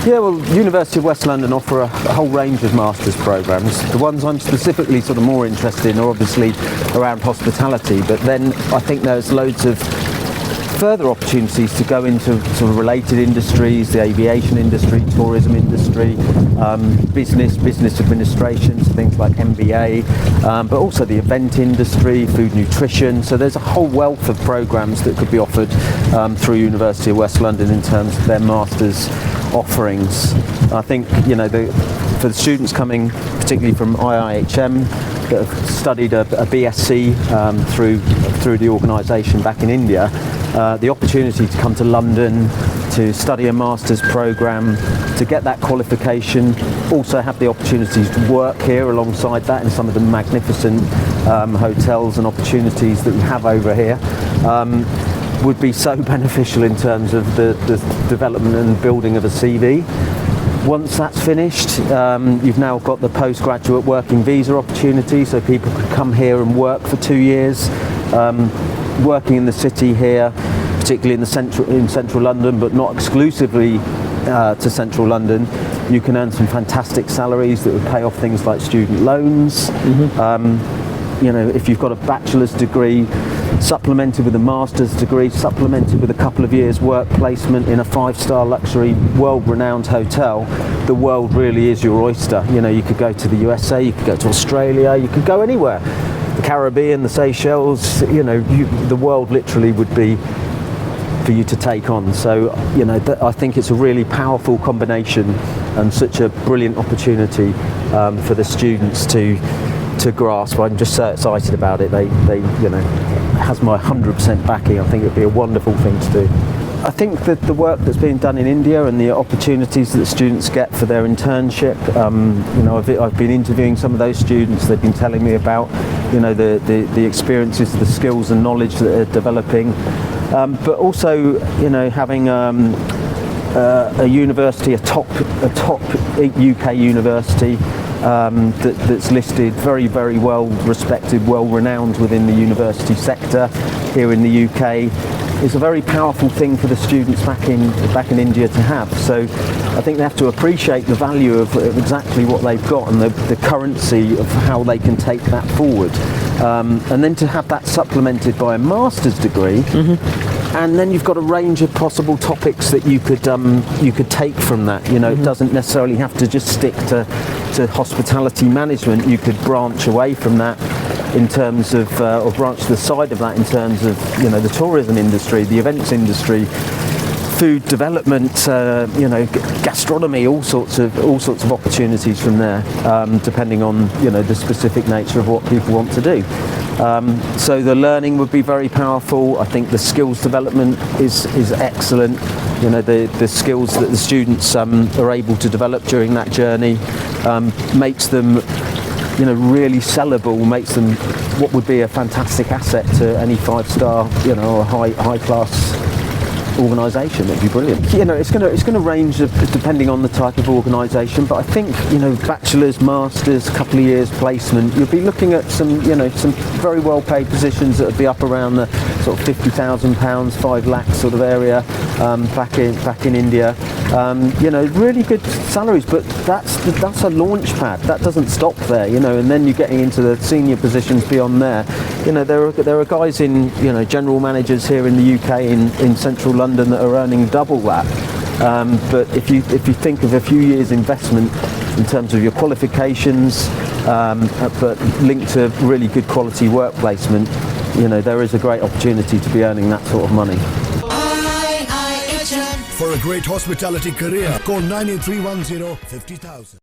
Yeah, well, University of West London offer a whole range of master's programmes. The ones I'm specifically sort of more interested in are obviously around hospitality, but then I think there's loads of further opportunities to go into sort of related industries, the aviation industry, tourism industry, business administration, so things like MBA, but also the event industry, food nutrition. So there's a whole wealth of programmes that could be offered through University of West London in terms of their master's offerings. I think, you know, for the students coming particularly from IIHM that have studied a BSc through the organisation back in India, the opportunity to come to London to study a master's programme, to get that qualification, also have the opportunity to work here alongside that in some of the magnificent hotels and opportunities that we have over here, would be so beneficial in terms of the development and building of a CV. Once that's finished, you've now got the postgraduate working visa opportunity, so people could come here and work for 2 years, working in the city here, particularly in central London, but not exclusively to central London. You can earn some fantastic salaries that would pay off things like student loans. You know, if you've got a bachelor's degree supplemented with a master's degree, supplemented with a couple of years work placement in a 5-star luxury world-renowned hotel, the world really is your oyster. You know, you could go to the USA, you could go to Australia, you could go anywhere. The Caribbean, the Seychelles, you know, the world literally would be for you to take on. So, you know, I think it's a really powerful combination and such a brilliant opportunity for the students to grasp. I'm just so excited about it. They you know, it has my 100% backing. I think it would be a wonderful thing to do. I think that the work that's being done in India and the opportunities that students get for their internship, you know, I've been interviewing some of those students. They've been telling me about, you know, the experiences, the skills and knowledge that they're developing, but also, you know, having a university, a top UK university that's listed, very, very well respected, well renowned within the university sector here in the UK, is a very powerful thing for the students back in India to have. So I think they have to appreciate the value of exactly what they've got and the currency of how they can take that forward. And then to have that supplemented by a master's degree, and then you've got a range of possible topics that you could take from that. You know, it doesn't necessarily have to just stick to hospitality management. You could branch away from that in terms of, or branch to the side of that in terms of, you know, the tourism industry, the events industry, food development, you know, gastronomy, all sorts of opportunities from there, depending on, you know, the specific nature of what people want to do. So the learning would be very powerful. I think the skills development is excellent. You know, the skills that the students are able to develop during that journey makes them, you know, really sellable, makes them what would be a fantastic asset to any 5-star, you know, or high class organisation. It'd be brilliant. You know, it's going to range depending on the type of organisation, but I think, you know, bachelor's, masters, couple of years placement, you'll be looking at some, you know, some very well paid positions that would be up around the sort of £50,000, 5 lakh sort of area back in India. You know, really good salaries, but that's a launch pad. That doesn't stop there, you know, and then you're getting into the senior positions beyond there. You know, there are guys in, you know, general managers here in the UK in central London that are earning double that. But if you think of a few years investment in terms of your qualifications, but linked to really good quality work placement, you know, there is a great opportunity to be earning that sort of money. For a great hospitality career, call 98310 50,000.